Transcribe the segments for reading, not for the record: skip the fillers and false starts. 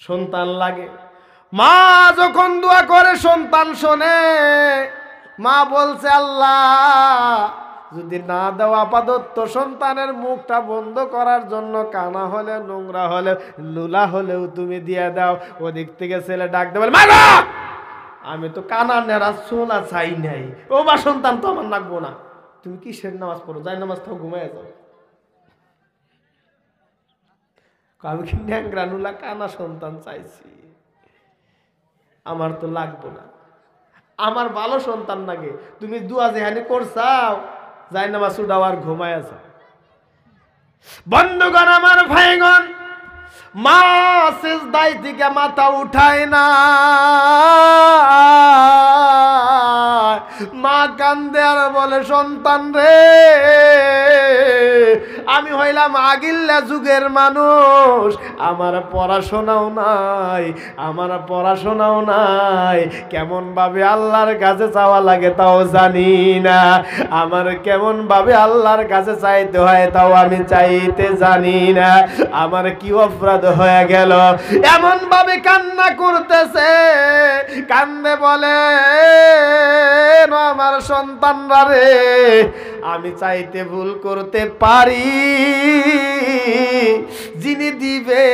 সন্তান লাগে। মা যখন দোয়া করে সন্তান শোনে। মা বলছে আল্লাহ যদি না দাও আপাতত সন্তানের মুখটা বন্ধ করার জন্য কানা হলে নোংরা হলে লুলা হলেও তুমি দিয়ে দাও। ওদিক থেকে ছেলে ডাক দেবে মাগো আমি তো কানা নেড়া সোলা চাই নাই, ও বা সন্তান তো আমার লাগবো না, তুমি কিসের নামাজ পড়ো, যাই নামাজ তো ঘুমায় যাও। আমি কি ন্যাংরা নুলা কানা সন্তান চাইছি, আমার তো লাগবো না, আমার ভালো সন্তান লাগে। তুমি দুয়া যেখানে করছাও যাই নামাজ উঠাও আর ঘুমায় যাও। বন্ধুগণ আমার ভাইগণ, মা সিজদায় থেকে মাথা উঠায় না, মা কান্দে আর বলে সন্তান রে আমি হইলাম আগিল্লা যুগের মানুষ, আমার পড়াশোনাও নাই, আমার পড়াশোনাও নাই, কেমন ভাবে আল্লাহর কাছে চাওয়া লাগে তাও জানি না, আমার কেমন ভাবে আল্লাহর কাছে চাইতে হয় তাও আমি চাইতে জানি না, আমার কি অপরাধ হয়ে গেল। এমন ভাবে কান্না করতেছে, কান্দে বলে আমার সন্তানরা রে আমি চাইতে ভুল করতে পারি, যিনি দিবে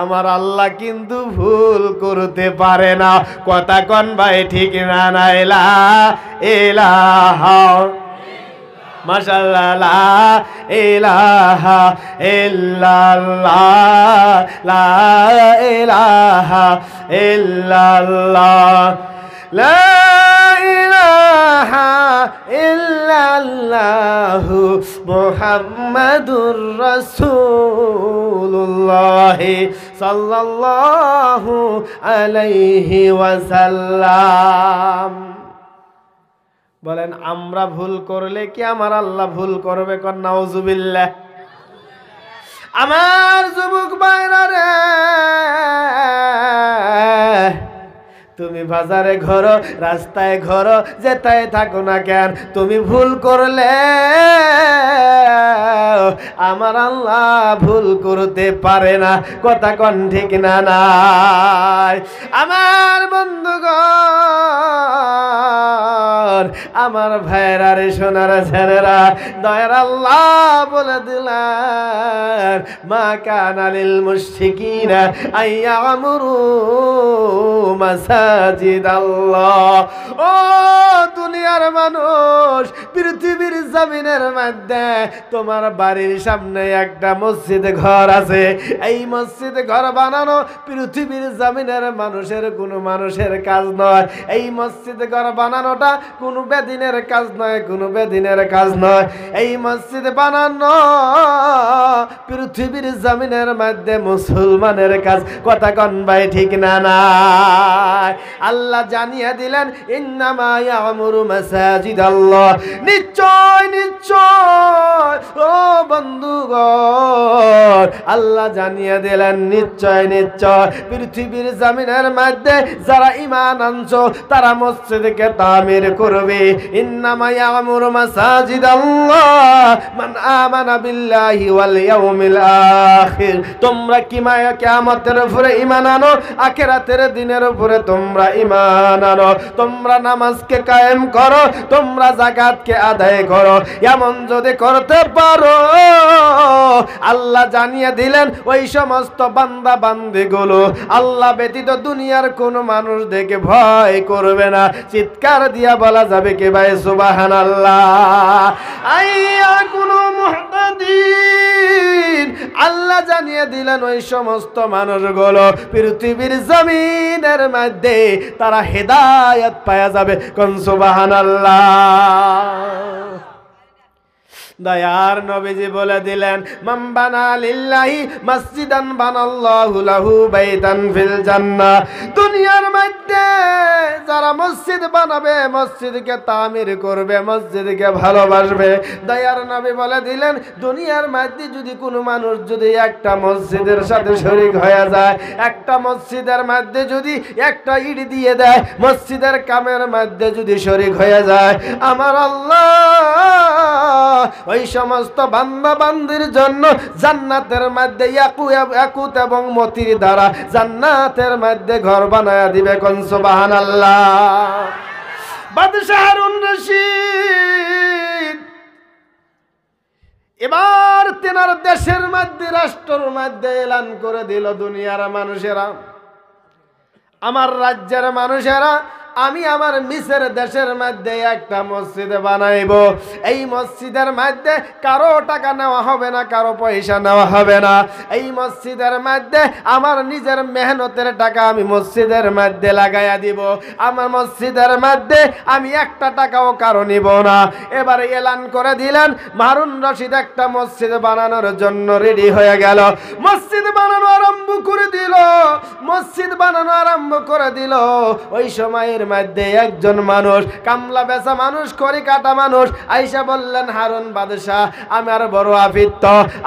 আমার আল্লাহ কিন্তু ভুল করতে পারে না। কথা কন ভাই ঠিক না? না ইলাহা মাশাআল্লাহ লা ইলাহা ইল্লাল্লাহ লা ইলাহা ইল্লাল্লাহ লা ইলাহা ইল্লাল্লাহু মুহাম্মাদুর রাসূলুল্লাহ সাল্লাল্লাহু আলাইহি ওয়াসাল্লাম। বলেন আমরা ভুল করলে কি আমার আল্লাহ ভুল করবে? কোন নাউজুবিল্লাহ। আমার যুবক ভাইরা রে তুমি বাজারে ঘরো রাস্তায় ঘরো যেটাই থাকো না কেন, তুমি ভুল করলে আমার আল্লাহ ভুল করতে পারে না। কথা কোন ঠিক না? নাই আমার বন্ধুগণ আমার ভাইরা রে সোনার ছেলেরা, দয়ার আল্লাহ বলে দিলেন মা কানা লিল মুশরিকিনা আইয়ামুরু মাসাজিদ আল্লাহ। ও দুনিয়ার মানুষ, পৃথিবীর জমিনের মধ্যে তোমার বাড়ির সামনে একটা মসজিদ ঘর আছে, এই মসজিদ ঘর বানানো পৃথিবীর জমিনের মানুষের কোনো মানুষের কাজ নয়, এই মসজিদ ঘর বানানোটা কোনো বেদিনের কাজ নয়, কোনো বেদিনের কাজ নয়, এই মসজিদ বানানো পৃথিবীর জমিনের মধ্যে মুসলমানের কাজ। কথা কন ভাই ঠিক না? নাই আল্লাহ জানিয়ে দিলেন ইন্নামা ইয়ামুরু মাসাজিদাল্লাহ, নিশ্চয় নিশ্চয় ও বন্ধুগণ আল্লাহ জানিয়ে দিলেন নিশ্চয় নিশ্চয় পৃথিবীর জমিনের মধ্যে যারা ঈমান আনছো তারা মসজিদকে তামির করবে। ইন্নামা ইয়ামুরু মাসাজিদাল্লাহ মান আমানা বিল্লাহি ওয়াল ইয়াউমিল আখির, তোমরা কিয়ামতের উপরে ঈমান আনো, আখিরাতের দিনের উপরে তোমরা ঈমান আনো, তোমরা নামাজকে কায়েম করো, তোমরা যাকাতকে আদায় করো। এমন যদি করতে পারো আল্লাহ জানিয়ে দিলেন ওই সমস্ত বান্দা বান্দিগুলো আল্লাহ ব্যতীত দুনিয়ার কোন মানুষ দেখে ভয় করবে না। চিৎকার দিয়া বলা যাবে কি ভাই সুবহানাল্লাহ? আইয়া কোন মুহতাদিন আল্লাহ জানিয়ে দিলেন ওই সমস্ত মানুষগুলো পৃথিবীর জমিনের মধ্যে তারা হেদায়েত পাওয়া যাবে। কোন সুবহানাল্লাহ? দয়ার নবীজি বলে দিলেন মান বানা লিল্লাহি মসজিদান বানাল্লাহু লাহু বাইতান ফিল জান্নাহ, দুনিয়ার মধ্যে যারা মসজিদ বানাবে, মসজিদকে তামির করবে, মসজিদকে ভালোবাসবে, দয়ার নবী বলে দিলেন দুনিয়ার মধ্যে যদি কোনো মানুষ যদি একটা মসজিদের সাথে শরীক হয়ে যায়, একটা মসজিদের মধ্যে যদি একটা ইট দিয়ে দেয়, মসজিদের কামের মধ্যে যদি শরীক হয়ে যায়, আমার আল্লাহ ওই সমস্ত বান্দা বান্দির জন্য জান্নাতের মধ্যে ইয়াকুত এবং মতির দ্বারা জান্নাতের মধ্যে ঘর বানায়া দিবে। কোন সুবহানাল্লাহ। বাদশাহ হারুন রশিদ এবার তেনার দেশের মধ্যে, রাষ্ট্রের মধ্যে এলান করে দিল, দুনিয়ার মানুষেরা, আমার রাজ্যের মানুষেরা, আমি আমার মিসর দেশের মধ্যে একটা মসজিদ বানাইব। এই মসজিদের মধ্যে কারো টাকা নেওয়া হবে না, কারো পয়সা নেওয়া হবে না। এই মসজিদের মধ্যে আমার নিজের মেহনতের টাকা আমি মসজিদের মধ্যে লাগাইয়া দিব। আমার মসজিদের মধ্যে আমি একটা টাকাও কারো নিব না। এবারে এলান করে দিলেন, হারুন রশিদ একটা মসজিদ বানানোর জন্য রেডি হয়ে গেল। মসজিদ বানানো আরম্ভ করে দিল, মসজিদ বানানো আরম্ভ করে দিল। ওই সময়ের মধ্যে একজন মানুষ, কামলা বেচা মানুষ, খড়ি কাটা মানুষ আইসা বললেন, হারুন বাদশাহ, আমার বড় আফিত্ত,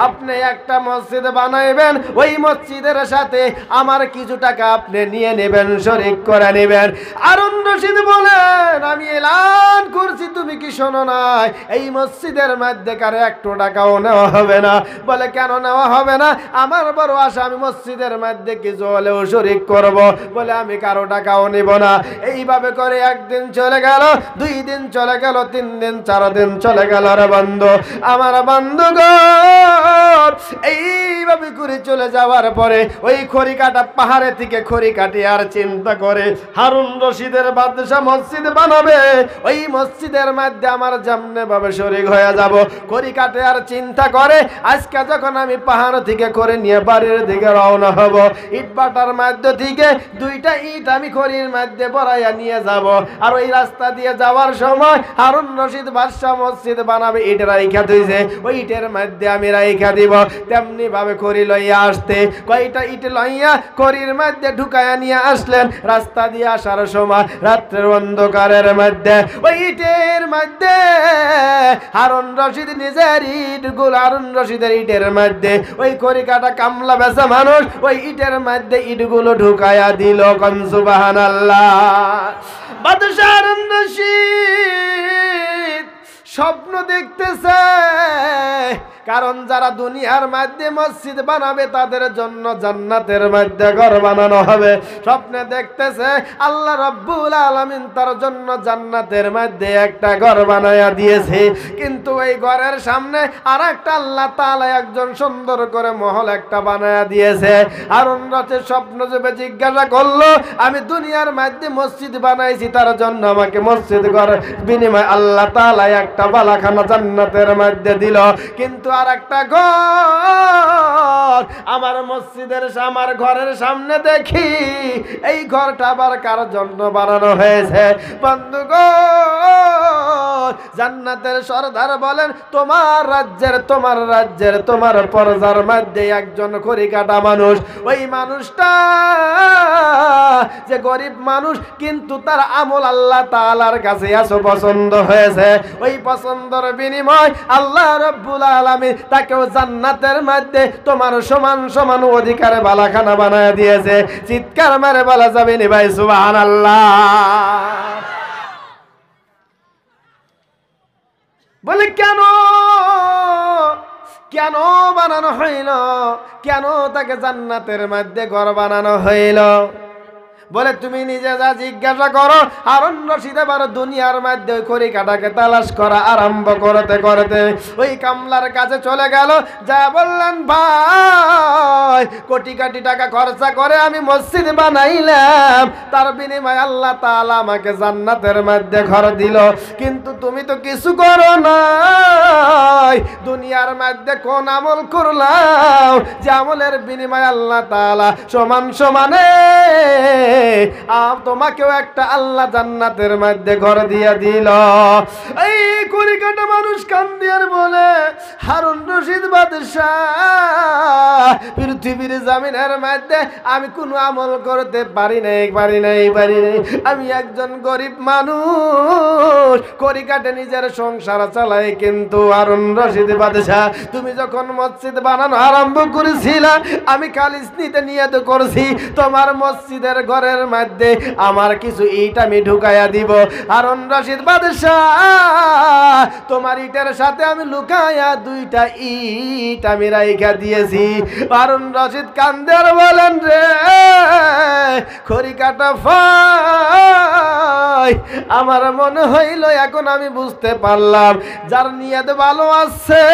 আপনি একটা মসজিদ বানাইবেন, ওই মসজিদের সাথে আমার কিছু টাকা আপনি নিয়ে নেবেন, শরীক করে নেবেন। হারুন রশিদ বলেন, আমি এলান করছি, তুমি কি শোনো নাই? এই মসজিদের মধ্যে কারো একটু টাকাও নেওয়া হবে না। বলে, কেন নেওয়া হবে না? আমার বড় আশা, আমি মসজিদের মধ্যে কিছু হলেও শরীক করব। বলে, আমি কারো টাকাও নিব না। এইভাবে করে একদিন চলে গেল, 2 দিন চলে গেল, 3 দিন, 4 দিন চলে গেল। রে বন্ধু, আমার বন্ধুগণ, এইভাবে করে চলে যাওয়ার পরে ওই খড়ি কাটা পাহাড়ে থেকে খড়ি কাটি আর চিন্তা করে, হারুন রশিদের বাদশা মসজিদ বানাবে, ওই মসজিদের মধ্যে আমার যেমনে ভাবে শরীক হয়ে যাব। খড়ি কাটে আর চিন্তা করে, আজকে যখন আমি পাহাড় থেকে করে নিয়ে বাড়ির দিকে রওনা হব, ইট বাটার মধ্যে থেকে 2টা ইট আমি খড়ির মধ্যে বড়াইয়া নিয়ে যাব। আর ওই রাস্তা দিয়ে যাওয়ার সময় হারুন রশিদ বাদশাহ মসজিদ বানাবে, ইট রাইখা দিয়েছে, ওই ইটের মধ্যে আমি রাইখা দিব। তেমনি ভাবে খড়ি লইয়া আসতে, কয়টা ইট লইয়া খড়ির মধ্যে ঢুকাইয়া নিয়ে আসলেন। রাস্তা দিয়ে আসার সময় রাত্রের অন্ধকারের মধ্যে ওই ইটের মধ্যে হারুন রশিদ নিজের ইটগুলো, হারুন রশিদের ইটের মধ্যে ওই খড়ি কাটা কামলা বেচা মানুষ ওই ইটের মধ্যে ইটগুলো ঢুকাইয়া দিল। কোন সুবহানাল্লাহ। বাদশাহ হারুন রশিদ স্বপ্ন দেখতেছে, কারণ যারা দুনিয়ার মধ্যে মসজিদ বানাবে তাদের জন্য জান্নাতের মধ্যে ঘর বানানো হবে। স্বপ্নে দেখতেছে আল্লাহ রাব্বুল আলামিন তার জন্য জান্নাতের মধ্যে একটা ঘর বানায়া দিয়েছে, কিন্তু এই ঘরের সামনে আরেকটা আল্লাহ তাআলা একজন সুন্দর করে মহল একটা বানায়া দিয়েছে। হারুন রশিদ স্বপ্ন যুগে জিজ্ঞাসা করলো, আমি দুনিয়ার মধ্যে মসজিদ বানাইছি, তার জন্য আমাকে মসজিদ ঘর বিনিময়ে আল্লাহ তাআলা একটা বালাখানা জান্নাতের মধ্যে দিল, কিন্তু আর একটা ঘর আমার মসজিদের, আমার ঘরের সামনে দেখি এই ঘরটা আবার কার জন্য বানানো হয়েছে? বন্ধুগণ, জান্নাতের সরদার বলেন, তোমার রাজ্যের তোমার পরজার মধ্যে একজন খড়ি কাটা মানুষ, ওই মানুষটা যে গরিব মানুষ, কিন্তু তার আমল আল্লাহ তাআলার কাছে এত পছন্দ হয়েছে, ওই পছন্দের বিনিময় আল্লাহ রাব্বুল আলামিন তাকেও জান্নাতের মধ্যে তোমার সমান সমান অধিকারে বালাখানা বানায় দিয়েছে। চিৎকার মারে বলা যাবে নি ভাই সুবহানাল্লাহ। বলে, কেন কেন বানানো হইল? কেন তাকে জান্নাতের মধ্যে ঘর বানানো হইল? বলে, তুমি নিজে যা জিজ্ঞাসা করো। হারুন রশিদ এবার দুনিয়ার মধ্যে ওই খড়ি কাটাকে তালাশ করা আরম্ভ করতে করতে ওই কামলার কাছে চলে গেল। যা বললেন, ভাই, কোটি কোটি টাকা খরচা করে আমি মসজিদ বানাইলাম, তার বিনিময়ে আল্লাহ তাআলা আমাকে জান্নাতের মধ্যে ঘর দিল, কিন্তু তুমি তো কিছু করো নাই। দুনিয়ার মধ্যে কোন আমল করলাম যে আমলের বিনিময়ে আল্লাহ তাআলা সমান সমানে তোমাকেও একটা আল্লাহ জান্নাতের মধ্যে ঘর দিয়া দিল? এই খড়ি কাটা মানুষ কান্দিয়ার বলে, হারুন রশিদ বাদশাহ, পৃথিবীর জমিনের মধ্যে আমি কোনো আমল করতে পারি নাই। আমি একজন গরিব মানুষ, খড়ি কাটে নিজের সংসার চালাই, কিন্তু হারুন রশিদ বাদশাহ, তুমি যখন মসজিদ বানানো আরম্ভ করেছিলা, আমি খালিস নিতে নিয়ত করছি তোমার মসজিদের ঘর ঘরের মধ্যে আমার কিছু ইট আমি ঢুকাইয়া দিব। হারুন রশিদ বাদশাহ, তোমার ইটের সাথে আমি লুকাইয়া 2টা ইট আমি রাইখা দিয়েছি। হারুন রশিদ কান্দে আর বলেন, রে খড়ি কাটা ভাই, আমার মনে হইল এখন আমি বুঝতে পারলাম যার নিয়ত ভালো আছে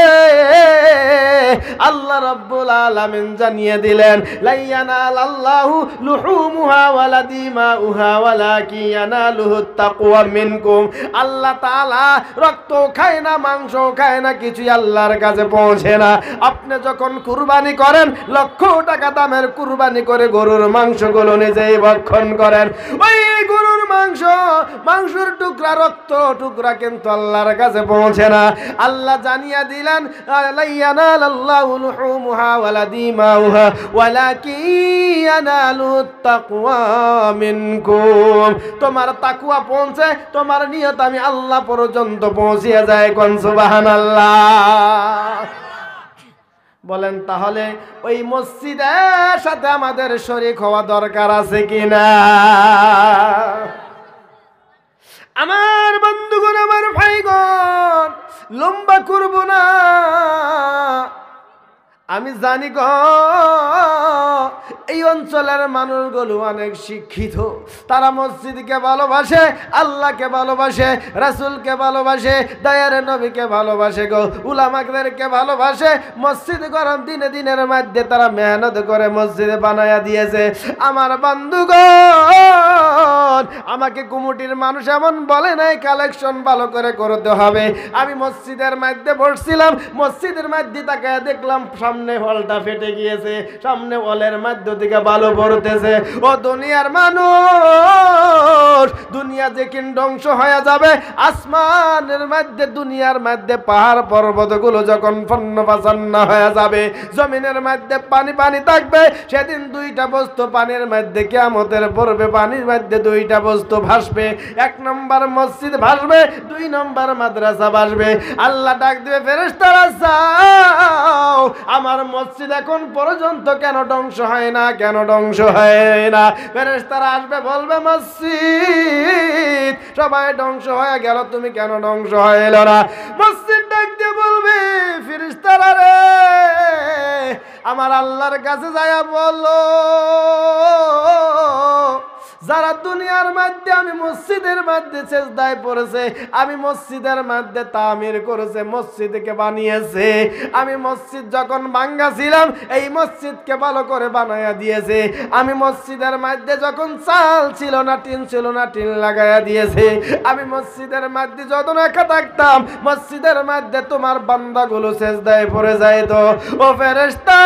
আল্লাহ রাব্বুল আলামিন জানিয়ে দিলেন, লাইয়ানালাল্লাহু লুহুমুহা ওয়ালা দিমাউহা ওয়ালাকিন ইয়ানালুহুত তাকওয়া মিনকুম। আল্লাহ তাআলা রক্ত খায় না, মাংস খায় না, কিছুই আল্লাহর কাছে পৌঁছে না। আপনি যখন কুরবানি করেন, লক্ষ টাকা দামের কুরবানি করে গরুর মাংসগুলো নিজেই ভক্ষণ করেন, ওই গরুর মাংসের টুকরা, রক্ত টুকরা কিন্তু আল্লাহর কাছে পৌঁছে না। আল্লাহ জানিয়ে দিলেন, লাইয়ানালাল্লাহু লুহুমুহা ওয়ালা দিমাউহা ওয়ালাকিন ইয়ানালুত তাকওয়া মিনকুম। তোমার তাকওয়া পৌঁছে, তোমার নিয়ত আমি আল্লাহ পর্যন্ত পৌঁছিয়ে যায়। কোন সুবহানাল্লাহ। বলেন তাহলে ওই মসজিদের সাথে আমাদের শরীক হওয়া দরকার আছে কিনা? আমার বন্ধুগণ, আমার ভাইগণ, লম্বা করব না। আমি জানি গো এই অঞ্চলের মানুষগুলো অনেক শিক্ষিত, তারা মসজিদকে ভালোবাসে, আল্লাহকে ভালোবাসে, রাসূলকে ভালোবাসে, দয়ার নবীকে ভালোবাসে গো, উলামাদেরকে ভালোবাসে। মসজিদ গরম দিনের মধ্যে তারা মেহনত করে মসজিদে বানায়া দিয়েছে। আমার বন্ধুগণ, আমাকে কমিটির মানুষ এমন বলে নাই কালেকশন ভালো করে করতে হবে। আমি মসজিদের মধ্যে বসছিলাম, মসজিদের মধ্যে তাকায় দেখলাম সামনে হলটা ফেটে গিয়েছে, সামনে হলের মধ্যে থেকে ভালো পড়তেছে। ও দুনিয়ার মানুষ, দুনিয়া যেদিন ধ্বংস হয়ে যাবে, আসমানের মধ্যে, দুনিয়ার মধ্যে পাহাড় পর্বতগুলো যখন পণ্যপাছন্ন হয়ে যাবে, জমিনের মধ্যে পানি পানি থাকবে, সেদিন 2টা বস্তু পানির মধ্যে কিয়ামতের পড়বে, পানির মধ্যে 2টা বস্তু ভাসবে। 1 নম্বর মসজিদ ভাসবে, 2 নম্বর মাদ্রাসা ভাসবে। আল্লাহ ডাক দিবে, ফেরেশতারা যাও, আমার মসজিদ এখন পর্যন্ত কেন ধ্বংস হয় না, কেন ধ্বংস হয় না? ফেরেশতারা আসবে, বলবে মসজিদ সবাই ধ্বংস হয়ে গেল, তুমি কেন ধ্বংস হইল না? মসজিদ ডাক দিয়ে বলবে, ফেরেশতারা রে, আমার আল্লাহর কাছে যায়া বলো, যারা দুনিয়ার মধ্যে আমি মসজিদের মধ্যে সেজদায় পড়েছে, আমি মসজিদের মধ্যে তামির করেছে, মসজিদকে বানিয়েছে, আমি মসজিদ যখন ভাঙ্গা ছিলাম এই মসজিদকে ভালো করে বানায়া দিয়েছে, আমি মসজিদের মধ্যে যখন চাল ছিল না, টিন ছিল না, টিন লাগাইয়া দিয়েছে, আমি মসজিদের মধ্যে যত একা থাকতাম, মসজিদের মধ্যে তোমার বান্দাগুলো সেজদায় পড়ে যায়। তো ও ফেরেশতা,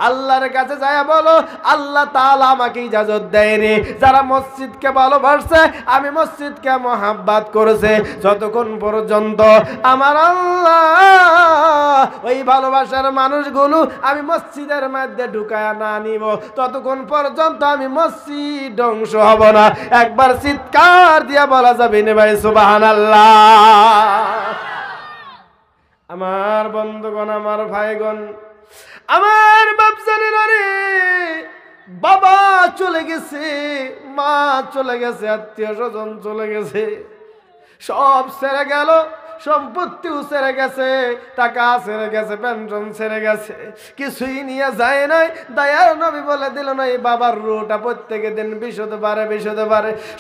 আল্লাহর কাছে যায় বলো, আল্লাহ তাআলা আমাকে ইজাজত দেয়নি। যারা মসজিদকে ভালোবাসে, আমি মসজিদকে মহাব্বত করেছে, যতক্ষণ পর্যন্ত আমার আল্লাহ ওই ভালোবাসার মানুষগুলো আমি মসজিদের মধ্যে ঢুকায়া না নিব, ততক্ষণ পর্যন্ত আমি মসজিদ ধ্বংস হব না। একবার চিৎকার দিয়া বলা যাবে না ভাই সুবহানাল্লাহ। আমার বন্ধুগণ, আমার ভাইগণ, আমার বাপজানেরা রে, বাবা চলে গেছে, মা চলে গেছে, আত্মীয় স্বজন চলে গেছে, সব ছেড়ে গেল, সম্পত্তিও ছেড়ে গেছে, টাকা ছেড়ে গেছে, পেনশন ছেড়ে গেছে, কিছুই নিয়ে যায় নাই। দয়ার নবী বলে দিল না, এই বাবার রুটা প্রত্যেকের দিন বিশুদ্ধ পারে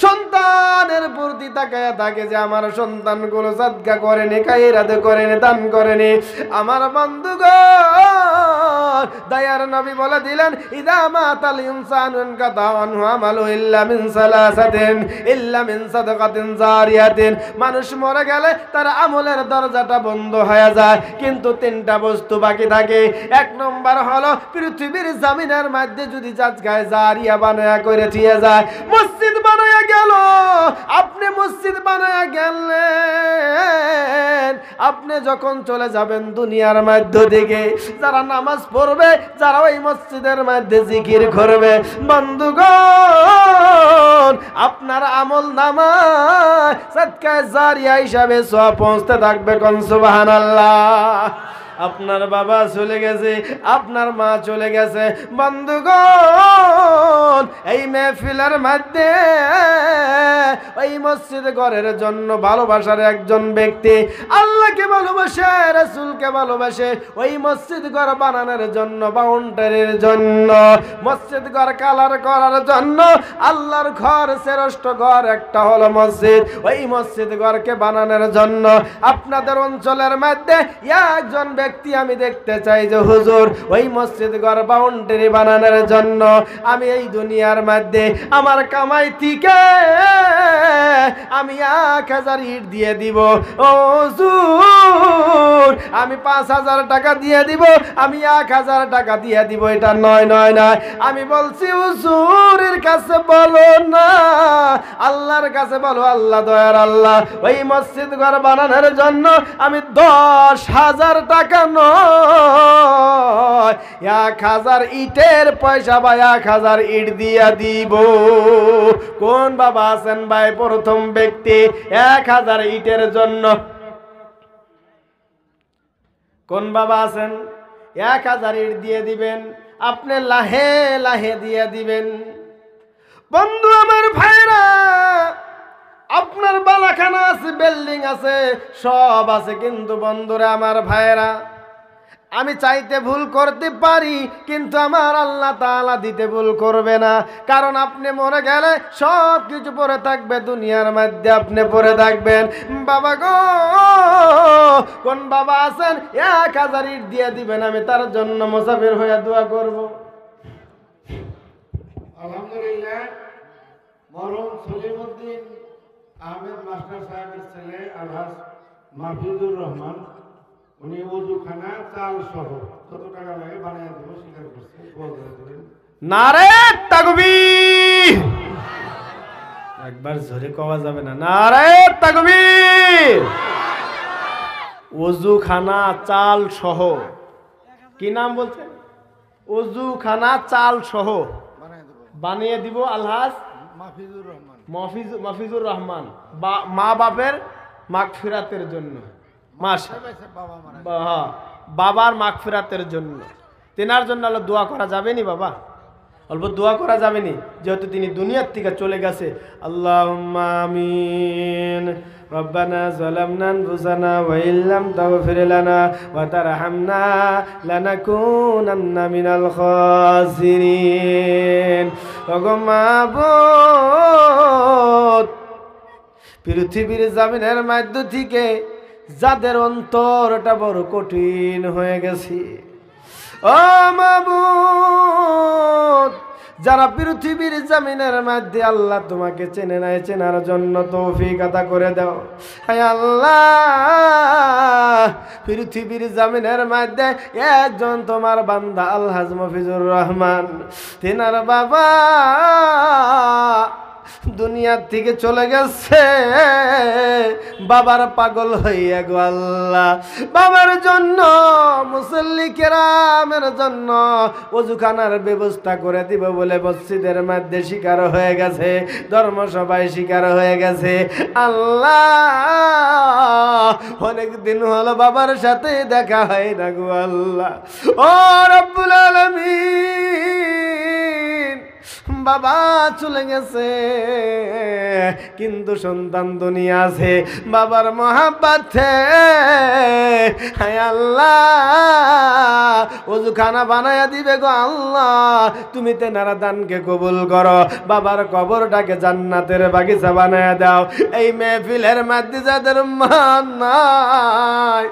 সন্তানের প্রতি তাকায়া থাকে যে আমার সন্তানগুলো সাদকা করেনি, খায়রাত করেনি, দান করেনি। আমার বন্ধুগণ, দয়ার নবী বলে দিলেন, ইদা মাতাল ইনসানু কাতা আনহু আমালু ইল্লা মিন সালাসাতিন ইল্লা মিন সাদাকাতিন জারিয়াতিন। মানুষ মরে গেলে তার আমলের দরজাটা বন্ধ হয়ে যায়, কিন্তু 3টা বস্তু বাকি থাকে। 1 নম্বর হলো পৃথিবীর জমিনের মধ্যে যদি জায়গায় জারিয়া বানায়া করে দিয়ে যায়, মসজিদ বানায়া গেল, আপনি মসজিদ বানায়া গেলেন, আপনি যখন চলে যাবেন দুনিয়ার মধ্যে থেকে, যারা নামাজ পড়বে, যারা ওই মসজিদের মধ্যে জিকির করবে, বন্ধুগণ, আপনার আমল নামায় সাদকায়ে জারিয়া হিসাবে সওয়াব পৌঁছতে থাকবে। কোন সুবহানাল্লাহ। আপনার বাবা চলে গেছে, আপনার মা চলে গেছে। বন্ধুগণ, এই মেহফিলের মধ্যে ওই মসজিদ ঘরের জন্য ভালোবাসার একজন ব্যক্তি আল্লাহকে ভালোবাসে, রাসূলকে ভালোবাসে, ওই মসজিদ ঘর বানানোর জন্য, বাউন্ডারির জন্য, মসজিদ ঘর কালার করার জন্য, আল্লাহর ঘর শ্রেষ্ঠ ঘর একটা হলো মসজিদ, ওই মসজিদ ঘরকে বানানোর জন্য আপনাদের অঞ্চলের মধ্যে একজন ব্যক্তি আমি দেখতে চাই যে হুজুর ওই মসজিদ ঘর বাউন্ডারি বানানোর জন্য আমি এই দুনিয়ার মধ্যে আমার কামাই থেকে আমি 1000 ইট দিয়ে দিব। ও হুজুর, আমি 5000 টাকা দিয়ে দিব, আমি 1000 টাকা দিয়ে দিব। এটা নয়, আমি বলছি হুজুরের কাছে বলো না, আল্লাহর কাছে বলো। আল্লাহ দয়ার আল্লাহ, ওই মসজিদ ঘর বানানোর জন্য আমি 10,000 টাকা নয়, 1000 ইটের পয়সা বা 1000 ইট দিয়া দিব। কোন বাবা আছেন ভাই প্রথম ব্যক্তি 1000 ইটের জন্য? কোন বাবা আছেন? 1000 ইট দিয়ে দিবেন, আপনি লাহে লাহে দিয়ে দিবেন। বন্ধু আমার ভাইরা, আপনার বালাখানা আছে, বিল্ডিং আছে, সব আছে, কিন্তু বন্ধুরা আমার ভাইরা, আমি চাইতে ভুল করতে পারি, কিন্তু আমার আল্লাহ তাআলা দিতে ভুল করবে না। কারণ আপনি মরে গেলে সব কিছু পড়ে থাকবে, দুনিয়ার মধ্যে আপনি পড়ে থাকবেন। বাবা গো, কোন বাবা আছেন 1000 ইট দিয়ে দিবেন, আমি তার জন্য মুসাফির হয়ে দোয়া করব। আলহামদুলিল্লাহ, মরহুম সলিমউদ্দিন আহমেদ মাস্টার সাহেবের ছেলে আলহাজ মাহফুজুর রহমান, উনি ওযুখানা চাল সহ কত টাকা লাগে বানিয়ে দেবো স্বীকার করছে। নারে তাকবীর! একবার জোরে কওয়া যাবে না? নারে তাকবীর! ওযুখানা চাল সহ, কি নাম বলছেন? ওযুখানা চাল সহ বানিয়ে দিব আলহাজ মাহফুজুর রহমান, মা বাপের মাগফিরাতের জন্য, বাবার মাগফিরাতের জন্য। তেনার জন্য আল্লাহ দোয়া করা যাবে নি বাবা? অল্প দোয়া করা যাবে নি, যেহেতু তিনি দুনিয়ার থেকে চলে গেছে। আল্লাহুম্মা আমিন। রব্বানা যালামনা আনফুসানা ওয়া ইল্লাম তাগফির লানা ওয়া তারহামনা লানাকুনান্না মিনাল খাসিরিন। ওগো মাবুদ, পৃথিবীর জমিনের মধ্য থেকে যাদের অন্তরটা বড় কঠিন হয়ে গেছে, ও মাবুদ, যারা পৃথিবীর জমিনের মধ্যে আল্লাহ তোমাকে চেনে নাই, চেনার জন্য তৌফিক আতা করে দাও। হায় আল্লাহ, পৃথিবীর জমিনের মধ্যে একজন তোমার বান্দা আলহাজ মাহফুজুর রহমান, তেনার বাবা দুনিয়ার থেকে চলে গেছে। বাবার পাগল হইয়া গো আল্লাহ, বাবার জন্য, মুসল্লি কেরামের জন্য ওযুখানার ব্যবস্থা করে দিব বলে মসজিদের মধ্যে শিকার হয়ে গেছে, ধর্মসভায় শিকার হয়ে গেছে। আল্লাহ, অনেক দিন হলো বাবার সাথে দেখা হয় না গো আল্লাহ। ও রব্বুল আলামিন, বাবা চলে গেছে কিন্তু সন্তান দুনিয়া আছে, বাবার মহাব্বতে। হায় আল্লাহ, ওযুখানা বানায়া দিবে গো আল্লাহ, তুমি তেনারা দানকে কবুল করো, বাবার কবরটাকে জান্নাতের বাগিচা বানায়া দাও। এই মেহফিলের মধ্যে যাদের মা নাই,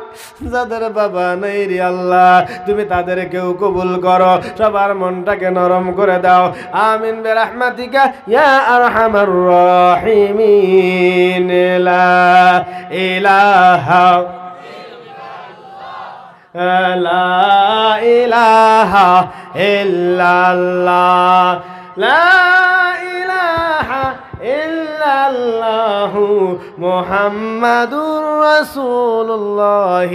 যাদের বাবা নাই রে আল্লাহ, তুমি তাদেরকেও কবুল করো, সবার মনটাকে নরম করে দাও। আমিন বিরহমাতিকা ইয়া আরহামার রাহিমিন। লা ইলাহা লা ইলাহা ইল্লাল্লাহ, লা ইলাহা ইল্লাল্লাহু মুহাম্মাদুর রাসূলুল্লাহ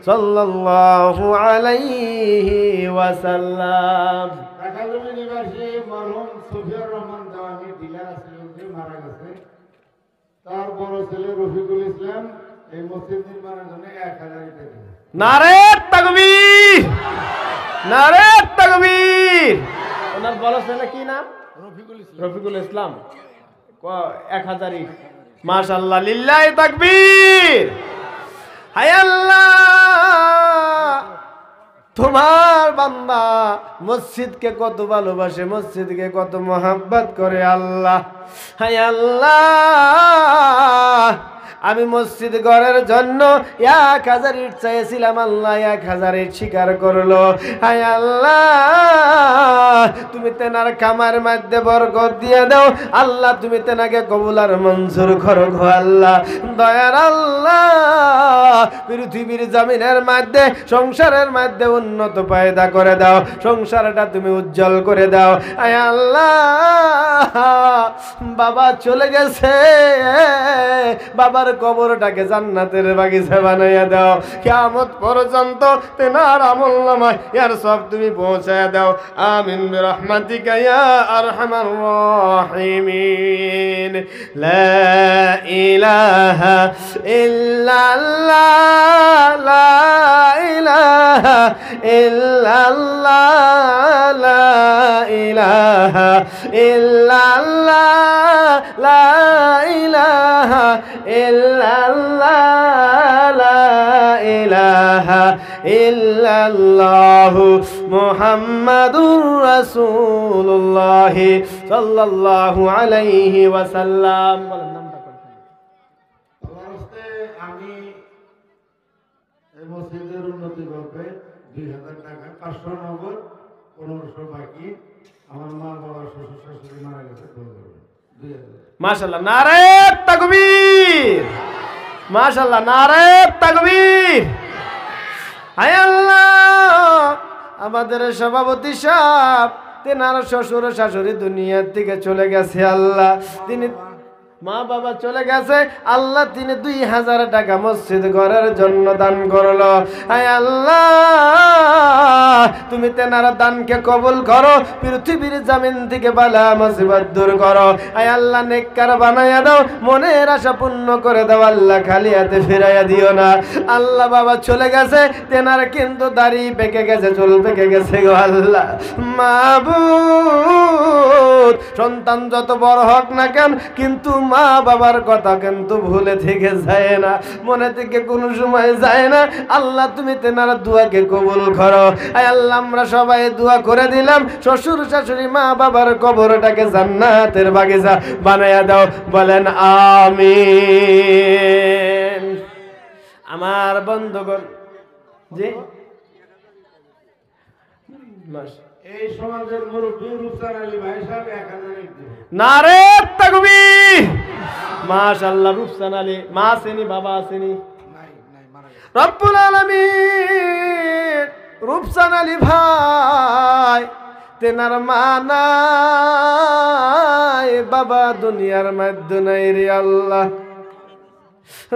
সাল্লাল্লাহু আলাইহি ওয়াসাল্লাম। ঢাকা নিবাসী মরহুম সুফিয়ার রহমান দেওয়ানি ডিলার ছিলেন, যে মারা গেছে। তার বড় ছেলে রফিকুল ইসলাম এই মসজিদ নির্মাণের জন্য 1000 টাকা দিলেন। নারে তাকবীর, নারে তাকবীর। ওনার বলা ছিল কি নাম? রফিকুল ইসলাম। 1000ই। মাশাআল্লাহ, লিল্লাহি তাকবীর। হায় আল্লাহ, তোমার বান্দা মসজিদকে কত ভালোবাসে, মসজিদকে কত মোহাব্বত করে আল্লাহ। হায় আল্লাহ, আমি মসজিদ ঘরের জন্য 1000 ইট চাইছিলাম, আল্লাহ 1000 ইট স্বীকার করলো। হায় আল্লাহ, তুমি তেনার কামার মধ্যে বরকত দিয়ে দাও আল্লাহ, তুমি তেনাকে কবুল আর মঞ্জুর করো গো আল্লাহ। দয়ার আল্লাহ, পৃথিবীর জমিনের মধ্যে সংসারের মধ্যে উন্নত পয়দা করে দাও, সংসারটা তুমি উজ্জ্বল করে দাও। হায় আল্লাহ, বাবা চলে গেছে, বাবার কবরটাকে জান্নাতের বাগিচা বানাইয়া দাও। কিয়ামত পর্যন্ত তেনার আমলনামায় ইয়ার সব তুমি পৌঁছায়া দাও। আমিন বিরহমাতিকা ইয়া আরহামার রাহিমিন। লা ইলাহা ইল্লাল্লাহ, লা ইলাহা ইল্লাল্লাহ, লা ইলাহা ইল্লাল্লাহ, লা ইলাহা ইল্লাল্লাহ, লা ইলাহা ইল্লাল্লাহু মুহাম্মাদুর রাসূলুল্লাহ সাল্লাল্লাহু আলাইহি ওয়াসাল্লাম। বলেন নামটা কোন? আমি এই মসজিদের উন্নতি করতে 2000 টাকা, 500 নগদ, 1500 বাকি। আমার মা বাবা শ্বশুর শাশুড়ি মারা গেছে, 2000। মাশাআল্লাহ, নারে তাকবীর, মাশাআল্লাহ, নারে তাকবীর। হায় আল্লাহ, আমাদের সভাপতি সাহেব তেনার শ্বশুর শাশুড়ি দুনিয়া থেকে চলে গেছে আল্লাহ, তিনি মা বাবা চলে গেছে আল্লাহ, তিনি 2000 টাকা মসজিদ ঘরের জন্য দান করলো। হায় আল্লাহ, তুমি তেনার দানকে কবুল করো, পৃথিবীর জমিন থেকে বালা মুসিবত দূর করো। হায় আল্লাহ, নেককার বানাইয়া দাও, মনের আশা পূর্ণ করে দাও আল্লাহ, খালি হাতে ফিরাইয়া দিও না আল্লাহ। বাবা চলে গেছে, তেনার কিন্তু দাড়ি পেকে গেছে, চুল পেকে গেছে গো আল্লাহ। মাবুদ, সন্তান যত বড় হোক না কেন, কিন্তু মা বাবার কথা কিন্তু ভুলে থেকে যায় না, মনে থেকে কোনো সময় যায় না আল্লাহ। তুমি তেনার দোয়াকে কবুল করো। আয় আল্লাহ, আমরা সবাই দোয়া করে দিলাম, শ্বশুর শাশুড়ি মা বাবার কবরটাকে জান্নাতের বাগিচা বানায়া দাও। বলেন আমিন। আমার বন্ধুগণ, জি এই সমাজের মুরব্বী রুস্তান আলী ভাই সাহেব 1000 দিবেন। নারে তাকবীর। মাশাআল্লাহ, রুফসান আলী মা আসেনি, বাবা আসেনি? নাই নাই, মারা গেছে। রব্বুল আলামিন রুফসান আলী ভাই, তেনার মা নাই, বাবা দুনিয়ার মধ্যে নাই রে আল্লাহ।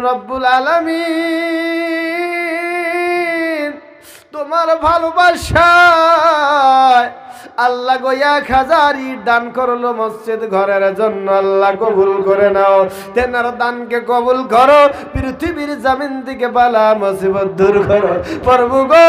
রব্বুল আলামিন তোমার ভালোবাসায় আল্লাহ গো 1000 ইট দান করলো মসজিদ ঘরের জন্য, আল্লাহ কবুল করে নাও। তেনার দানকে কবুল করো, পৃথিবীর জমিন থেকে বালা মুসিবত দূর করো। প্রভু গো,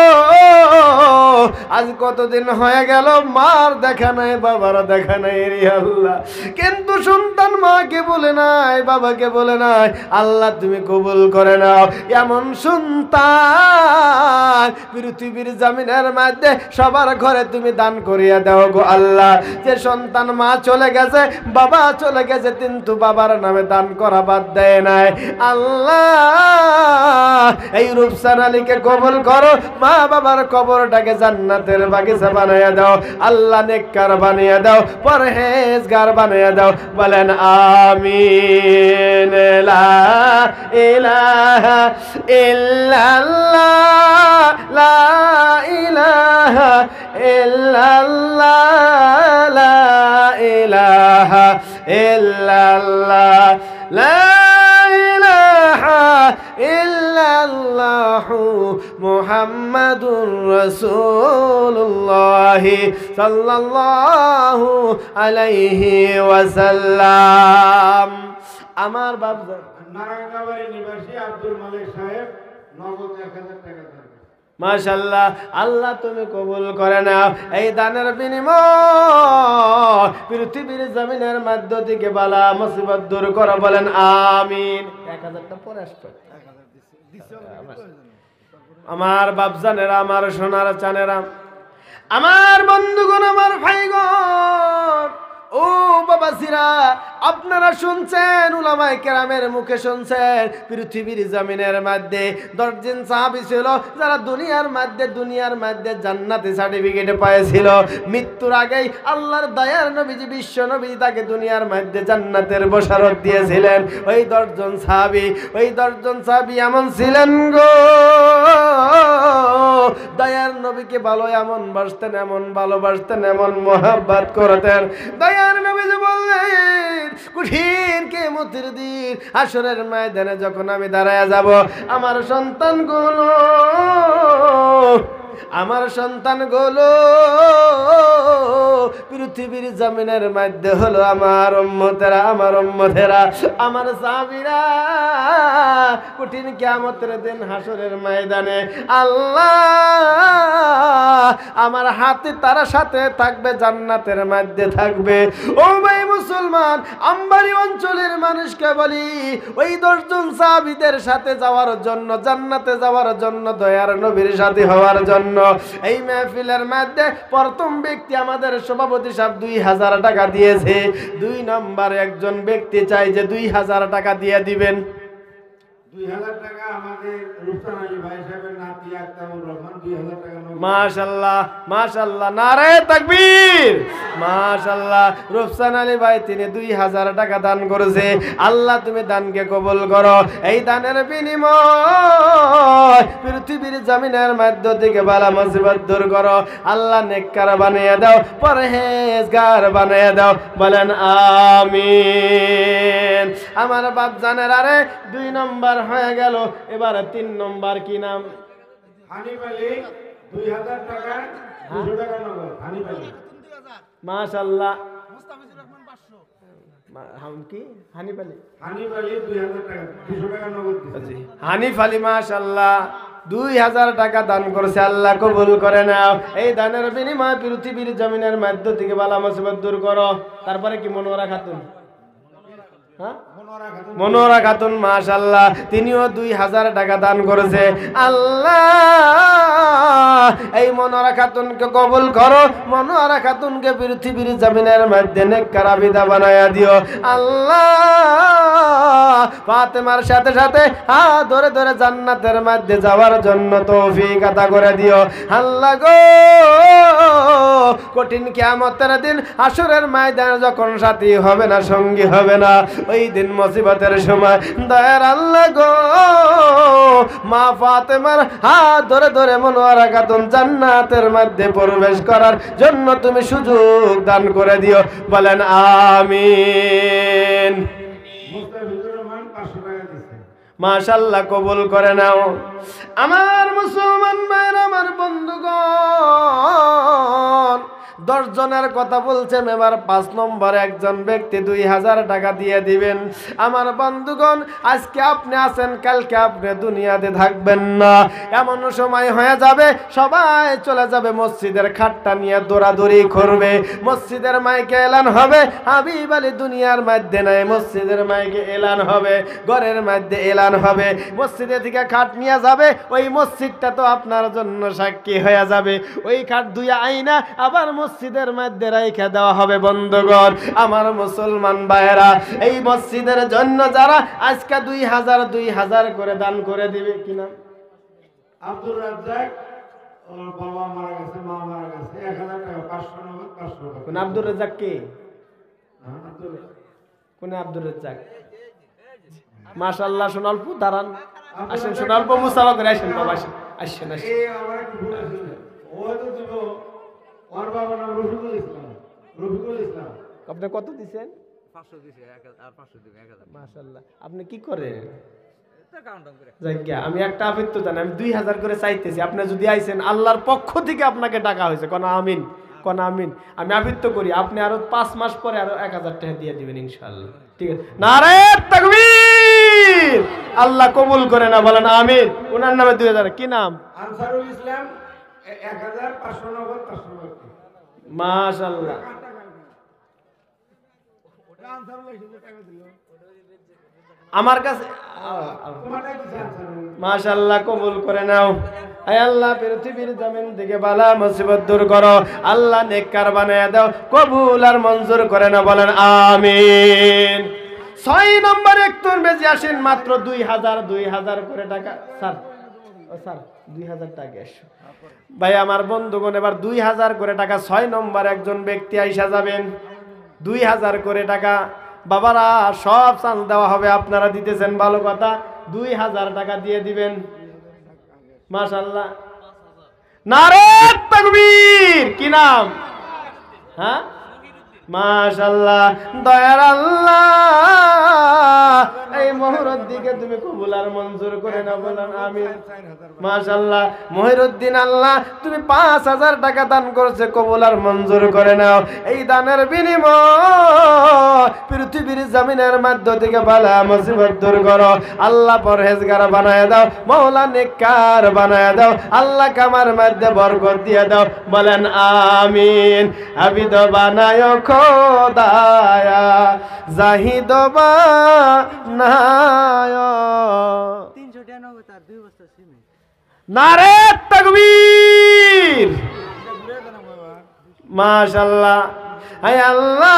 আজ কতদিন হয়ে গেল মার দেখা নাই, বাবার দেখা নাই রে আল্লাহ, কিন্তু সন্তান মাকে বলে নাই, বাবাকে বলে নাই আল্লাহ, তুমি কবুল করে নাও। এমন সন্তান পৃথিবীর জমিনের মধ্যে সবার ঘরে তুমি দান করিয়া দাও গো আল্লাহ। যে সন্তান মা চলে গেছে, বাবা চলে গেছে, কিন্তু বাবার নামে দান করা বাদ দেয় নাই আল্লাহ, এই রূপসান আলীকে কবুল করো, মা বাবার কবরটাকে জান্নাতের বাগিচা বানাইয়া দাও আল্লাহ, নেককার বানিয়ে দাও, পরহেজগার বানিয়ে দাও। বলেন আমিন। লা ইলাহা ইল্লাল্লাহ, লা ইলাহা ইল্লাল্লাহ, লা ইলাহা ইল্লাল্লাহ, লা ইলাহা ইল্লাল্লাহু মুহাম্মাদুর রাসূলুল্লাহ সাল্লাল্লাহু আলাইহি ওয়াসাল্লাম। আমার বাপ নারায়ণগঞ্জের নিবাসী আব্দুল মালিক সাহেব নগদ 1000 টাকা দেন। মাশাআল্লাহ, আল্লাহ তুমি কবুল করে নাও। এই দানের বিনিময় পৃথিবীর জমিনের মধ্য থেকে বালা মুসিবত দূর করো, বলেন আমিন। 1000টা পরে আসবে। আমার বাপজানেরা, আমার সোনার চানেরা, আমার বন্ধুগণ, আমার ভাইগণ, ও বাবাজিরা, আপনারা শুনছেন, উলামায়ে কেরামের মুখে শুনছেন, পৃথিবীর জমিনের মধ্যে 10 জন সাহাবী ছিল যারা দুনিয়ার মধ্যে জান্নাতে সার্টিফিকেট পেয়েছিল। মৃত্যুর আগেই আল্লাহর দয়ার নবীজি, বিশ্ব নবী তাকে দুনিয়ার মধ্যে জান্নাতের বশারত দিয়েছিলেন। ওই 10 জন সাহাবী এমন ছিলেন গো, দয়ার নবীকে ভালো এমন বাসতেন, এমন ভালোবাসতেন, এমন মোহাব্বত করতেন। দয়ার নবীজি বললেন, কঠিন কিয়ামতের দিন হাসরের ময়দানে যখন আমি দাঁড়ায় যাব, আমার সন্তানগুলো পৃথিবীর জমিনের মধ্যে হলো আমার উম্মতেরা, আমার সাহাবীরা। কঠিন কিয়ামতের দিন হাসরের ময়দানে আল্লাহ আমার হাতে তারা সাথে থাকবে, জান্নাতের মধ্যে থাকবে। ও ভাই মুসলমান, আমবাড়ি অঞ্চলের মানুষকে বলি, ওই 10 জন সাহাবীদের সাথে যাওয়ার জন্য, জান্নাতে যাওয়ার জন্য, দয়ার নবীর সাথে হওয়ার জন্য, এই মাহফিলের মধ্যে প্রথম ব্যক্তি আমাদের সভাপতি সাহেব 2000 টাকা দিয়েছে। 2 নম্বর একজন ব্যক্তি চাই যে 2000 টাকা দিয়ে দিবেন। 2000 টাকা আমাদের রুস্তান আলী ভাই সাহেবের নাতি আক্তারুর রহমান 2000 টাকা। মাশাআল্লাহ, মাশাআল্লাহ, নারায়ে তাকবীর। মাশাআল্লাহ, রুস্তান আলী ভাই তিনি 2000 টাকা দান করেছে। আল্লাহ তুমি দানকে কবুল করো। এই দানের বিনিময় পৃথিবীর জমিনের মধ্য থেকে বালা মুসিবত দূর করো। আল্লাহ নেককার বানিয়ে দাও, পরহেজগার বানিয়ে দাও, বলেন আমিন। আমার বাপ জানের, আরে 2 নম্বর হয়ে গেল, এবার 3 নম্বর কি নাম? হানিফ আলী 2000 টাকা, 200 টাকা নগদ। হানিফ আলী, মাশাআল্লাহ। হানিফ আলী 2000 টাকা, 200 টাকা নগদ দিয়েছে। হানিফ আলী মাশাআল্লাহ 2000 টাকা দান করেছে। আল্লাহ কবুল করে নাও। এই দানের বিনিময়ে পৃথিবীর জমিনের মধ্য থেকে বালা মুসিবত দূর করো। তারপরে কি? মনোয়ারা খাতুন, মনোয়ারা খাতুন মাশাআল্লাহ, তিনিও 2000 টাকা দান করেছে। আল্লাহ এই মনোয়ারা খাতুনকে কবুল করো। মনোয়ারা খাতুনকে পৃথিবীর জমিনের মধ্যে নেককার আবিদা বানায়া দিও। আল্লাহ ফাতেমার সাথে সাথে হাত ধরে ধরে জান্নাতের মধ্যে যাওয়ার জন্য তৌফিক আতা করে দিও। আল্লাহ গো, কঠিন কিয়ামতের দিন হাসরের ময়দানে যখন সাথী হবে না, সঙ্গী হবে না, ওই দিন মুসিবতের সময় দয়ার আল্লাহ গো, মা ফাতেমার হাত ধরে ধরে মনোয়ারা খাতুন জান্নাতের মধ্যে প্রবেশ করার জন্য তুমি সুযোগ দান করে দিও, বলেন আমিন। মুস্তাফিজুর রহমান 500 টাকা দিয়েছে। মাশাআল্লাহ, কবুল করে নাও। আমার মুসলমান ভাইরা, আমার বন্ধুগণ, 10 জনের কথা বলছেন, এবার 5 নম্বরে একজন ব্যক্তি 2000 টাকা দিয়ে দিবেন। আমার বন্ধুগণ, আজকে আপনি আছেন, কালকে আপনি দুনিয়াতে থাকবেন না। এমন সময় হয়ে যাবে, সবাই চলে যাবে, মসজিদের খাটটা নিয়ে দৌড়াদৌড়ি করবে। মসজিদের মাইকে এলান হবে, হাবিব আলী দুনিয়ার মধ্যে নাই, মসজিদের মাইকে এলান হবে, ঘরের মধ্যে এলান হবে। মসজিদে থেকে খাট নিয়ে যাবে, ওই মসজিদটা তো আপনার জন্য সাক্ষী হয়ে যাবে। ওই খাট ধুইয়া আইনা আবার মসজিদের মধ্যে রাইখা দেওয়া হবে। বন্ধুগণ, আমার মুসলমান ভাইয়েরা, এই মসজিদের জন্য যারা আজকে 2000 করে দান করে দিবে, কি নাম? আব্দুর রাজ্জাক, ওর বাবা মারা গেছে, মা মারা গেছে, 1000 টাকা, 500 নগদ, 500 টাকা। কোন আব্দুর রাজ্জাক? কে? আব্দুল, কোন আব্দুর রাজ্জাক? মাশাআল্লাহ, সোনালপু দাঁড়ান, আসেন সোনালপু, মুসাফা করে আসেন বাবা, আসেন আসেন আসেন। এই আমার একটু ভুল ছিল, ও তো দিব, ওর বাবার নাম রফিকুল ইসলাম। রফিকুল ইসলাম। আপনি কত দিবেন? 500 দিছে, 500 দিবেন, 1000। মাশাআল্লাহ। আপনি কি করেন? আমি একটা আবৃত্তি জানি, আমি 2000 করে চাইতেছি। আপনি যদি আইছেন, আল্লাহর পক্ষ থেকে আপনাকে টাকা হয়েছে, কোন আমিন, কোন আমিন। আমি আবৃত্তি করি, আপনি আরো 5 মাস পরে আরো 1000 টাকা দিয়ে দিবেন ইনশাআল্লাহ। ঠিক আছে? নারে তাকবীর। তাকবীর। আল্লাহ কবুল করে না, বলেন আমিন। ওনার নামে 2000। কি নাম? আনসারুল ইসলাম 1500 নগদ 500 বাকি। মাশাআল্লাহ, আমার কাছে তোমারটা কি আনসারুল? মাশাআল্লাহ, কবুল করে নাও। আয় আল্লাহ, পৃথিবীর জমিন থেকে বালা মুসিবত দূর করো, আল্লাহ নেককার বানায় দাও, কবুল আর মঞ্জুর করে না, বলেন আমিন। 6 নম্বর একটুর বেশি আসেন, মাত্র 2000 করে টাকা। স্যার, ও স্যার, 2000 টাকা এসো ভাই। আমার বন্ধুগণ, এবার 2000 করে টাকা 6 নম্বর একজন ব্যক্তি আইসা যাবেন। 2000 করে টাকা বাবারা, সব চান্স দেওয়া হবে, আপনারা দিতেছেন ভালো কথা। 2000 টাকা দিয়ে দিবেন। মাশাআল্লাহ, নারে তাকবীর। কি নাম? হ্যাঁ, মাশাআল্লাহ, দয়ার আল্লাহ, এই মহিরুদ্দিনকে তুমি কবুল আর মঞ্জুর করে নাও, বলেন আমিন। মাশাআল্লাহ, মহিরুদ্দিন, আল্লাহ তুমি 5000 টাকা দান করছে, কবুল আর মঞ্জুর করে নাও। এই দানের বিনিময় পৃথিবীর জমিনের মধ্য থেকে বালা মুসিবত দূর করো, আল্লাহ পরহেজগার বানায় দাও, মাওলা নেককার বানায় দাও, আল্লাহ কামার মধ্যে বরকত দিয়ে দাও, বলেন আমিন। আবিদ বানায় খোদায়া, জাহিদ বানায়। 399 তার 2 বস্তা সিমেন্ট। নারে তাকবীর। মাশাআল্লাহ, হায় আল্লাহ,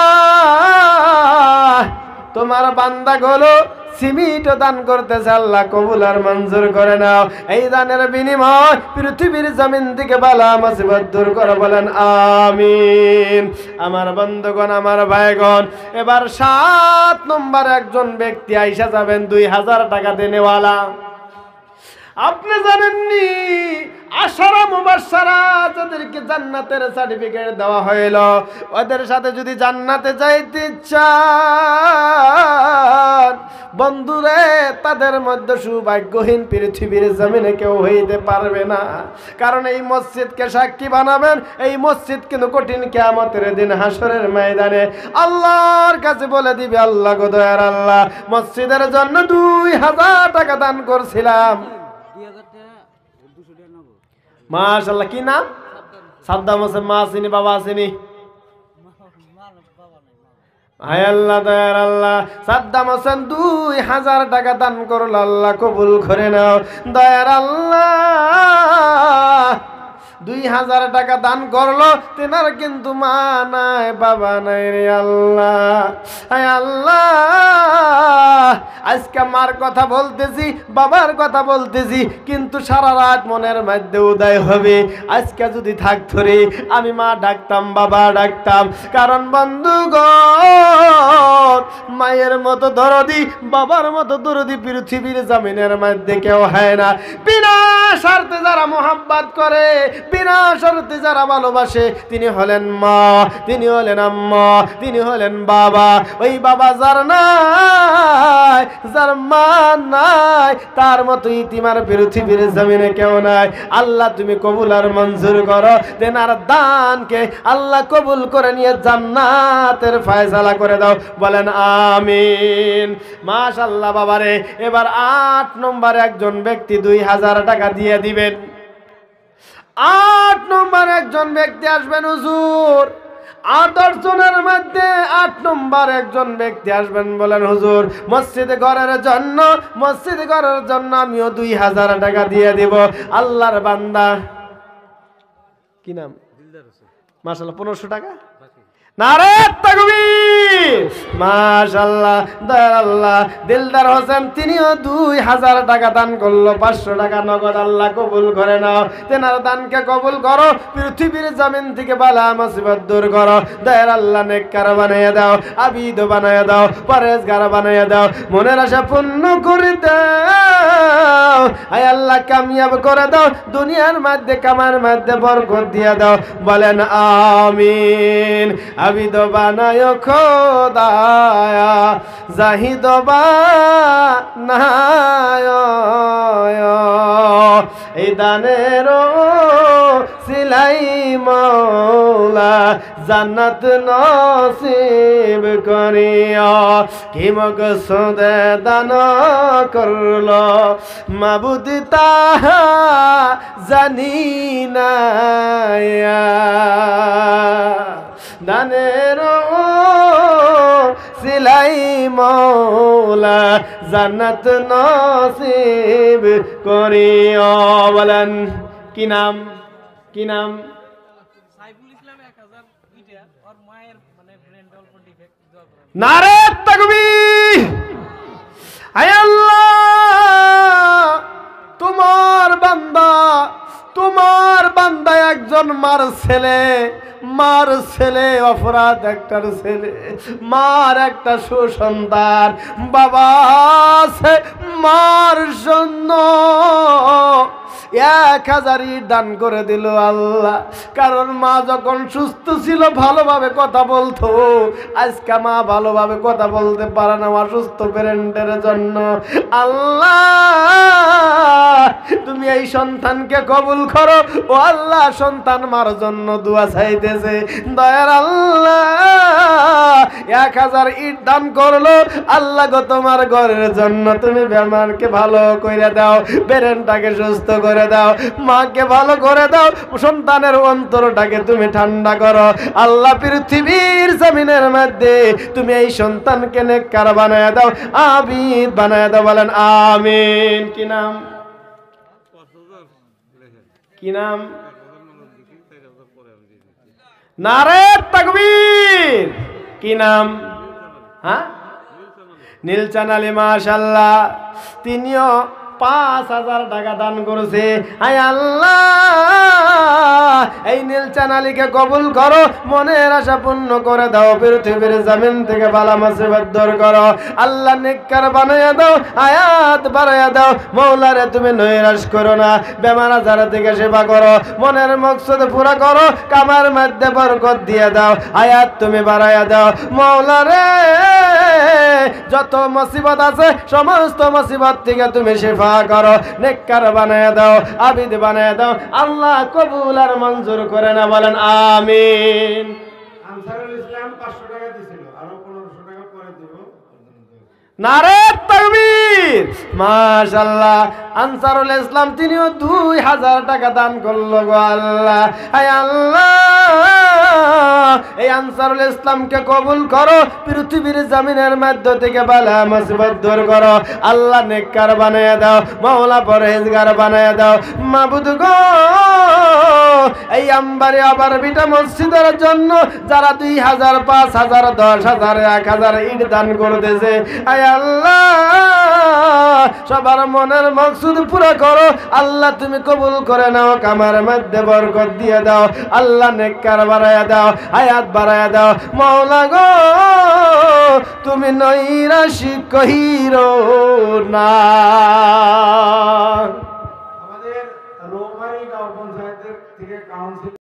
তোমার বান্দা গুলো সিমিট দান করতেছে, আল্লাহ কবুল আর মঞ্জুর করে নাও। এই দানের বিনিময় পৃথিবীর জমিন থেকে বালা মুসিবত দূর করে, বলেন আমিন। আমার বন্ধুগণ, আমার ভাইগণ, এবার 7 নম্বর একজন ব্যক্তি আইসা যাবেন 2000 টাকা দেনেওয়ালা। আপনি জানেননি, আশারা মুবাশশারা যাদেরকে জান্নাতের সার্টিফিকেট দেওয়া হইল, ওদের সাথে যদি জান্নাতে যাইতে চান বন্ধুরে, তাদের মধ্যে সৌভাগ্যহীন পৃথিবীর জমিনে কেউ হইতে পারবে না। কারণ এই মসজিদকে সাক্ষী বানাবেন, এই মসজিদ কিন্তু কঠিন কিয়ামতের দিন হাসরের ময়দানে আল্লাহর কাছে বলে দিবে, আল্লাহ গো দয়ার আল্লাহ, মসজিদের জন্য 2000 টাকা দান করছিলাম। 2000 টাকা 299। মাশাআল্লাহ, কি নাম? সাদ্দাম হোসেন। মা আসেনি, বাবা আসেনি? হায় আল্লাহ, দয়ার আল্লাহ, সাদ্দাম হোসেন 2000 টাকা দান করল, আল্লাহ কবুল করে নাও। দয়ার আল্লাহ, 2000 টাকা দান করলো, তেনার কিন্তু মা নাই, বাবা নাই রে আল্লাহ। হায় আল্লাহ, আজকে মার কথা বলতেছি, বাবার কথা বলতেছি, কিন্তু সারা রাত মনের মধ্যে উদয় হবে, আজকে যদি থাকতো রে আমি মা ডাকতাম, বাবা ডাকতাম। কারণ বন্ধুগণ, মায়ের মতো দরদি, বাবার মতো দরদি পৃথিবীর জমিনের মধ্যে কেউ হয় না। বিনা স্বার্থে যারা মোহাব্বত করে, বিনা শর্তে যারা ভালোবাসে, তিনি হলেন মা, তিনি হলেন আম্মা, তিনি হলেন বাবা। ওই বাবা যার নাই, যার মা নাই, তার মতো ইতিমার পৃথিবীর জমিনে কেউ নাই। আল্লাহ তুমি কবুল আর মঞ্জুর করো, তেনার দানকে আল্লাহ কবুল করে নিয়ে জান্নাতের ফয়সালা করে দাও, বলেন আমিন। মাশাআল্লাহ বাবারে, এবার 8 নম্বরে একজন ব্যক্তি 2000 টাকা দিয়ে দিবেন। 8 নম্বর একজন ব্যক্তি আসবেন, হুজুর 8 জনের মধ্যে 8 নম্বর একজন ব্যক্তি আসবেন, বলেন হুজুর মসজিদ ঘরের জন্য, মসজিদ ঘরের জন্য আমিও 2000 টাকা দিয়ে দিব। আল্লাহর বান্দা, কি নাম? মাশাআল্লাহ, 1500 টাকা। নারে তাকবীর। মাশাআল্লাহ, দয়ার আল্লাহ, দিলদার হোসেন তিনিও 2000 টাকা দান করলো, 500 টাকা নগদ। আল্লাহ কবুল করে নাও, তেনার দানকে কবুল করো, পৃথিবীর জমিন থেকে বালা মুসিবত দূর করো। দয়ার আল্লাহ নেককার বানাইয়া দাও, আবিদ বানাইয়া দাও, পরেজগার বানাইয়া দাও, মনের আশা পূর্ণ করে দাও। আয় আল্লাহ কামিয়াব করে দাও, দুনিয়ার মধ্যে কামার মধ্যে বরকত দিয়ে দাও, বলেন আমিন। আবিদ বানায় খোদায়া, জাহিদ বানায় এই দানের সিলাই মৌলা জান্নাত নসিব করিও কি মকসুদে দান করলো মাবুদ তাহা জানি না দানের সিলাই মৌলা জান্নাত নসিব করিও বলেন কি নাম কি নাম সাইফুল ইসলাম 1000 ইটা ওর মায়ের মানে ব্রেন অল্প ডিফেক্ট দোয়া করেন নারে তাকবীর আয় আল্লাহ তোমার বান্দা একজন মার ছেলে অপরাধ একটার ছেলে মার একটা সুসন্তান বাবা আছে মার জন্য 1000 ইট দান করে দিল আল্লাহ কারণ মা যখন সুস্থ ছিল ভালোভাবে কথা বলতো আজকে মা ভালোভাবে কথা বলতে পারে না অসুস্থ প্যারেন্টের জন্য আল্লাহ তুমি এই সন্তানকে কবুল করো ও আল্লাহ সন্তান মার জন্য দোয়া চাইতেছে দয়ার আল্লাহ 1000 ইট দান করলো আল্লাহ গো তোমার ঘরের জন্য তুমি বেমানকে ভালো করে দাও প্যারেন্টটাকে সুস্থ করে দাও মাকে ভালো করে দাও সন্তানের অন্তরটাকে তুমি ঠান্ডা করো আল্লাহ পৃথিবীর জমিনের মধ্যে তুমি এই সন্তানকে নেককার বানায় দাও আবিদ বানায় দাও বলেন আমিন কি নাম কি নাম নারে তাকবীর কি নাম হ্যাঁ নীলচান আলী মাশাআল্লাহ তিনিও 5000 টাকা দান করেছে আয় আল্লাহ এই নীলচান আলীকে কবুল করো মনের আশা পূর্ণ করে দাও পৃথিবীর জমিন থেকে বালা মুসিবত দূর করো আল্লাহ নেককার বানায়া দাও আয়াত বাড়ায়া দাও মাওলারে তুমি নৈরাশ করো না বেমার আজার থেকে সেবা করো মনের মকসদ পুরা করো কামার মধ্যে বরকত দিয়ে দাও আয়াত তুমি বাড়ায়া দাও মাওলারে যত মুসিবত আছে সমস্ত মুসিবত থেকে তুমি শিফা করো নেককার বানায়া দাও আবিদ বানায়া দাও আল্লাহ কবুল আর মঞ্জুর করে না বলেন আমিন আনসারুল ইসলাম 500 টাকা দিছিল আর 1500 টাকা পরে দেব নারে তাকবীর মাশাআল্লাহ আনসারুল ইসলাম তিনিও 2000 টাকা দান করলো গো আল্লাহ আয় আল্লাহ এই আনসারুল ইসলামকে কবুল করো পৃথিবীর জমিনের মধ্য থেকে বালা মুসিবত দূর করো আল্লাহ নেককার বানায়া দাও মাওলা পরহেজগার বানায়া দাও মাবুদ গো এই আমবারে আবার বিটা মসজিদের জন্য যারা 2000 5000 10000 1000 ইট দান করতেছে আয় আল্লাহ সবার মনের মকসুদ পুরো করো আল্লাহ তুমি কবুল করে নাও কামার মধ্যে বরকত দিয়ে দাও আল্লাহ নেককার বাড়ায়া দাও আয়াত বাড়ায়া দাও মাওলা গো তুমি নৈরাশি কহিরো না